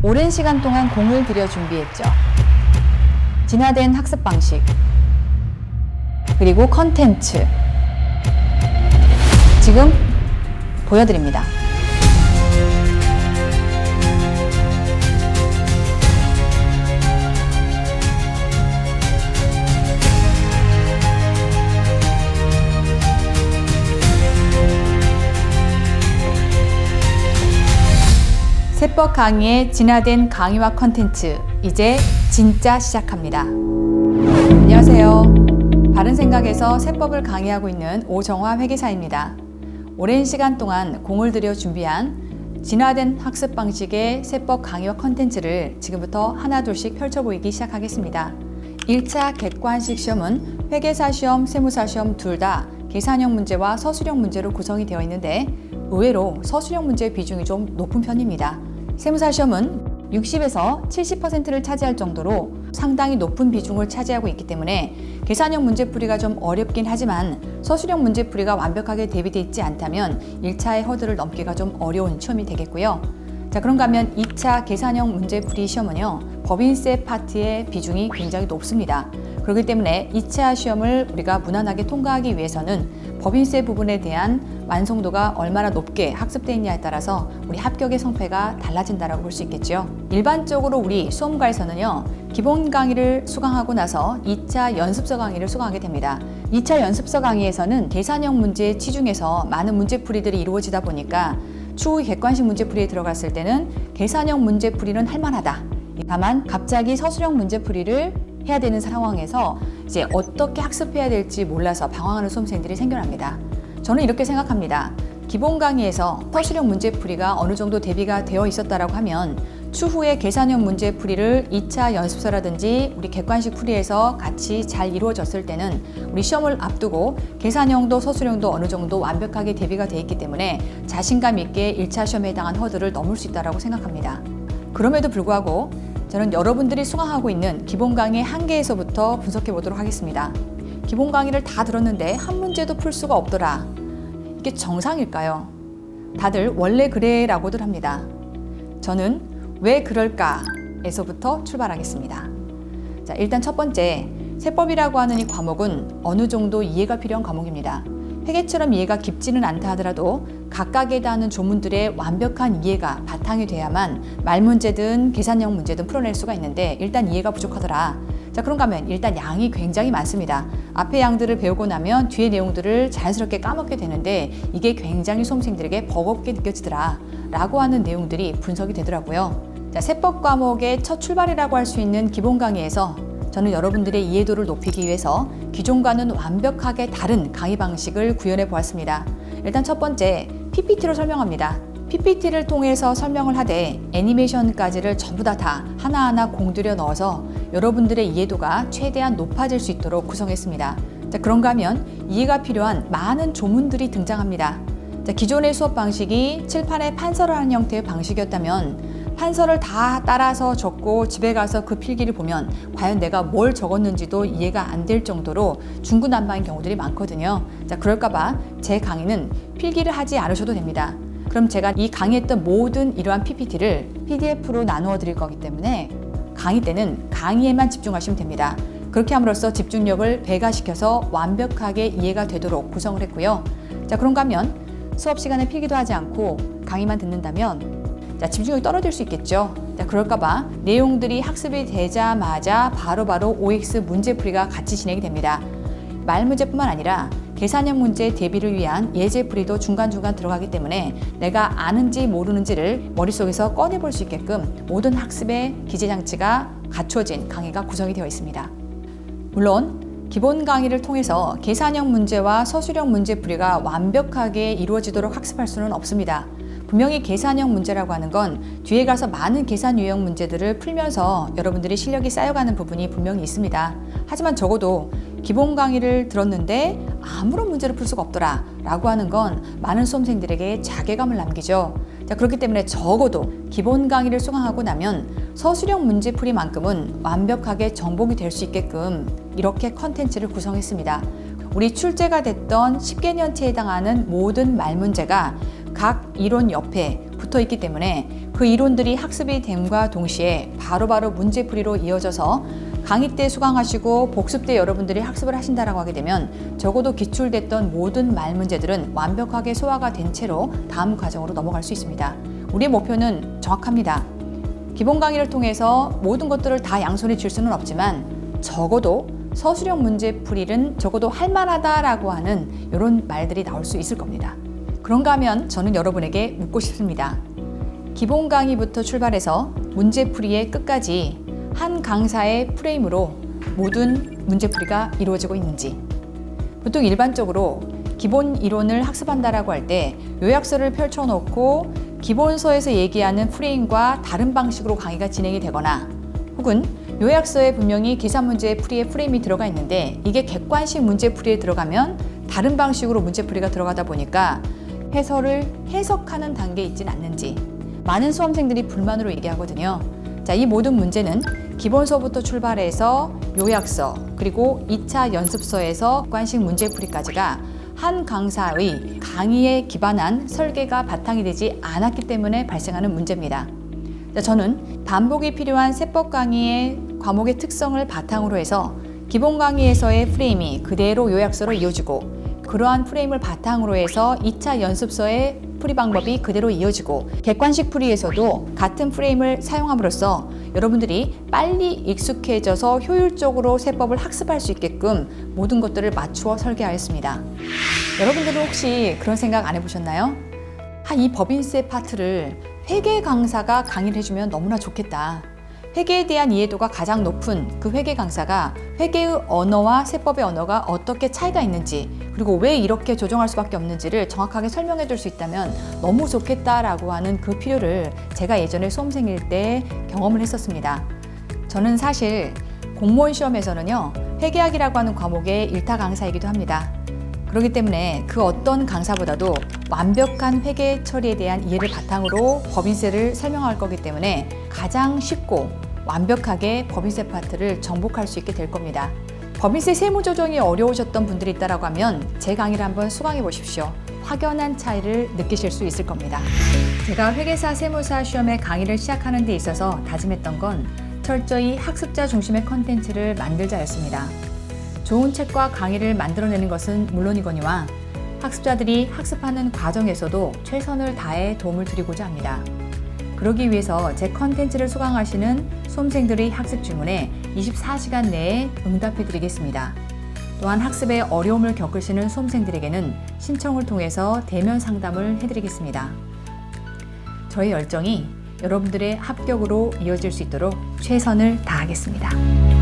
오랜 시간 동안 공을 들여 준비했죠. 진화된 학습 방식, 그리고 컨텐츠. 지금 보여드립니다. 세법 강의의 진화된 강의와 컨텐츠, 이제 진짜 시작합니다. 안녕하세요. 바른 생각에서 세법을 강의하고 있는 오정화 회계사입니다. 오랜 시간 동안 공을 들여 준비한 진화된 학습 방식의 세법 강의와 컨텐츠를 지금부터 하나둘씩 펼쳐보이기 시작하겠습니다. 1차 객관식 시험은 회계사 시험, 세무사 시험 둘 다 계산형 문제와 서술형 문제로 구성이 되어 있는데 의외로 서술형 문제의 비중이 좀 높은 편입니다. 세무사 시험은 60에서 70%를 차지할 정도로 상당히 높은 비중을 차지하고 있기 때문에 계산형 문제풀이가 좀 어렵긴 하지만 서술형 문제풀이가 완벽하게 대비되어 있지 않다면 1차의 허들을 넘기가 좀 어려운 시험이 되겠고요. 자, 그런가 하면 2차 계산형 문제풀이 시험은요, 법인세 파트의 비중이 굉장히 높습니다. 그렇기 때문에 2차 시험을 우리가 무난하게 통과하기 위해서는 법인세 부분에 대한 완성도가 얼마나 높게 학습되어 있냐에 따라서 우리 합격의 성패가 달라진다고 볼 수 있겠죠. 일반적으로 우리 수험가에서는요, 기본 강의를 수강하고 나서 2차 연습서 강의를 수강하게 됩니다. 2차 연습서 강의에서는 계산형 문제에 치중해서 많은 문제풀이들이 이루어지다 보니까 추후 객관식 문제풀이에 들어갔을 때는 계산형 문제풀이는 할만하다. 다만 갑자기 서술형 문제풀이를 해야 되는 상황에서 이제 어떻게 학습해야 될지 몰라서 방황하는 수험생들이 생겨납니다. 저는 이렇게 생각합니다. 기본 강의에서 서술형 문제풀이가 어느 정도 대비가 되어 있었다라고 하면 추후에 계산형 문제풀이를 2차 연습서라든지 우리 객관식 풀이에서 같이 잘 이루어졌을 때는 우리 시험을 앞두고 계산형도 서술형도 어느 정도 완벽하게 대비가 되어 있기 때문에 자신감 있게 1차 시험에 해당한 허들을 넘을 수 있다고 생각합니다. 그럼에도 불구하고 저는 여러분들이 수강하고 있는 기본 강의 한계에서부터 분석해 보도록 하겠습니다. 기본 강의를 다 들었는데 한 문제도 풀 수가 없더라. 이게 정상일까요? 다들 원래 그래라고들 합니다. 저는 왜 그럴까에서부터 출발하겠습니다. 자, 일단 첫 번째, 세법이라고 하는 이 과목은 어느 정도 이해가 필요한 과목입니다. 회계처럼 이해가 깊지는 않다 하더라도 각각에 대한 조문들의 완벽한 이해가 바탕이 돼야만 말 문제든 계산형 문제든 풀어낼 수가 있는데 일단 이해가 부족하더라. 자, 그런가 하면 일단 양이 굉장히 많습니다. 앞에 양들을 배우고 나면 뒤에 내용들을 자연스럽게 까먹게 되는데 이게 굉장히 수험생들에게 버겁게 느껴지더라 라고 하는 내용들이 분석이 되더라고요. 자, 세법 과목의 첫 출발이라고 할 수 있는 기본 강의에서 저는 여러분들의 이해도를 높이기 위해서 기존과는 완벽하게 다른 강의 방식을 구현해 보았습니다. 일단 첫 번째, PPT로 설명합니다. PPT를 통해서 설명을 하되 애니메이션까지를 전부 다 하나하나 공들여 넣어서 여러분들의 이해도가 최대한 높아질 수 있도록 구성했습니다. 자, 그런가 하면 이해가 필요한 많은 조문들이 등장합니다. 자, 기존의 수업 방식이 칠판에 판서를 하는 형태의 방식이었다면 판서를 다 따라서 적고 집에 가서 그 필기를 보면 과연 내가 뭘 적었는지도 이해가 안 될 정도로 중구난방인 경우들이 많거든요. 자, 그럴까봐 제 강의는 필기를 하지 않으셔도 됩니다. 그럼 제가 이 강의했던 모든 이러한 PPT를 PDF로 나누어 드릴 거기 때문에 강의 때는 강의에만 집중하시면 됩니다. 그렇게 함으로써 집중력을 배가시켜서 완벽하게 이해가 되도록 구성을 했고요. 자, 그런가 하면 수업 시간에 필기도 하지 않고 강의만 듣는다면 자, 집중력이 떨어질 수 있겠죠. 자, 그럴까봐 내용들이 학습이 되자마자 바로바로 OX 문제풀이가 같이 진행이 됩니다. 말 문제뿐만 아니라 계산형 문제 대비를 위한 예제풀이도 중간중간 들어가기 때문에 내가 아는지 모르는지를 머릿속에서 꺼내볼 수 있게끔 모든 학습의 기재장치가 갖춰진 강의가 구성이 되어 있습니다. 물론 기본 강의를 통해서 계산형 문제와 서술형 문제풀이가 완벽하게 이루어지도록 학습할 수는 없습니다. 분명히 계산형 문제라고 하는 건 뒤에 가서 많은 계산 유형 문제들을 풀면서 여러분들이 실력이 쌓여가는 부분이 분명히 있습니다. 하지만 적어도 기본 강의를 들었는데 아무런 문제를 풀 수가 없더라 라고 하는 건 많은 수험생들에게 자괴감을 남기죠. 자, 그렇기 때문에 적어도 기본 강의를 수강하고 나면 서술형 문제풀이만큼은 완벽하게 정복이 될 수 있게끔 이렇게 컨텐츠를 구성했습니다. 우리 출제가 됐던 10개년치에 해당하는 모든 말 문제가 각 이론 옆에 붙어 있기 때문에 그 이론들이 학습이 됨과 동시에 바로바로 문제풀이로 이어져서 강의 때 수강하시고 복습 때 여러분들이 학습을 하신다라고 하게 되면 적어도 기출됐던 모든 말 문제들은 완벽하게 소화가 된 채로 다음 과정으로 넘어갈 수 있습니다. 우리의 목표는 정확합니다. 기본 강의를 통해서 모든 것들을 다 양손에 쥘 수는 없지만 적어도 서술형 문제풀이는 적어도 할만하다라고 하는 이런 말들이 나올 수 있을 겁니다. 그런가 하면 저는 여러분에게 묻고 싶습니다. 기본 강의부터 출발해서 문제풀이의 끝까지 한 강사의 프레임으로 모든 문제풀이가 이루어지고 있는지, 보통 일반적으로 기본 이론을 학습한다라고 할 때 요약서를 펼쳐놓고 기본서에서 얘기하는 프레임과 다른 방식으로 강의가 진행이 되거나 혹은 요약서에 분명히 기사 문제 풀이의 프레임이 들어가 있는데 이게 객관식 문제풀이에 들어가면 다른 방식으로 문제풀이가 들어가다 보니까 해설을 해석하는 단계에 있진 않는지 많은 수험생들이 불만으로 얘기하거든요. 자, 이 모든 문제는 기본서부터 출발해서 요약서 그리고 2차 연습서에서 객관식 문제풀이까지가 한 강사의 강의에 기반한 설계가 바탕이 되지 않았기 때문에 발생하는 문제입니다. 저는 반복이 필요한 세법 강의의 과목의 특성을 바탕으로 해서 기본 강의에서의 프레임이 그대로 요약서로 이어지고 그러한 프레임을 바탕으로 해서 2차 연습서의 풀이 방법이 그대로 이어지고 객관식 풀이에서도 같은 프레임을 사용함으로써 여러분들이 빨리 익숙해져서 효율적으로 세법을 학습할 수 있게끔 모든 것들을 맞추어 설계하였습니다. 여러분들은 혹시 그런 생각 안 해보셨나요? 이 법인세 파트를 회계 강사가 강의를 해주면 너무나 좋겠다. 회계에 대한 이해도가 가장 높은 그 회계 강사가 회계의 언어와 세법의 언어가 어떻게 차이가 있는지 그리고 왜 이렇게 조정할 수밖에 없는지를 정확하게 설명해 줄 수 있다면 너무 좋겠다라고 하는 그 필요를 제가 예전에 수험생일 때 경험을 했었습니다. 저는 사실 공무원 시험에서는요, 회계학이라고 하는 과목의 일타 강사이기도 합니다. 그렇기 때문에 그 어떤 강사보다도 완벽한 회계 처리에 대한 이해를 바탕으로 법인세를 설명할 거기 때문에 가장 쉽고 완벽하게 법인세 파트를 정복할 수 있게 될 겁니다. 법인세 세무 조정이 어려우셨던 분들이 있다고 하면 제 강의를 한번 수강해 보십시오. 확연한 차이를 느끼실 수 있을 겁니다. 제가 회계사 세무사 시험에 강의를 시작하는 데 있어서 다짐했던 건 철저히 학습자 중심의 컨텐츠를 만들자였습니다. 좋은 책과 강의를 만들어내는 것은 물론이거니와 학습자들이 학습하는 과정에서도 최선을 다해 도움을 드리고자 합니다. 그러기 위해서 제 컨텐츠를 수강하시는 수험생들의 학습 질문에 24시간 내에 응답해 드리겠습니다. 또한 학습에 어려움을 겪으시는 수험생들에게는 신청을 통해서 대면 상담을 해드리겠습니다. 저의 열정이 여러분들의 합격으로 이어질 수 있도록 최선을 다하겠습니다.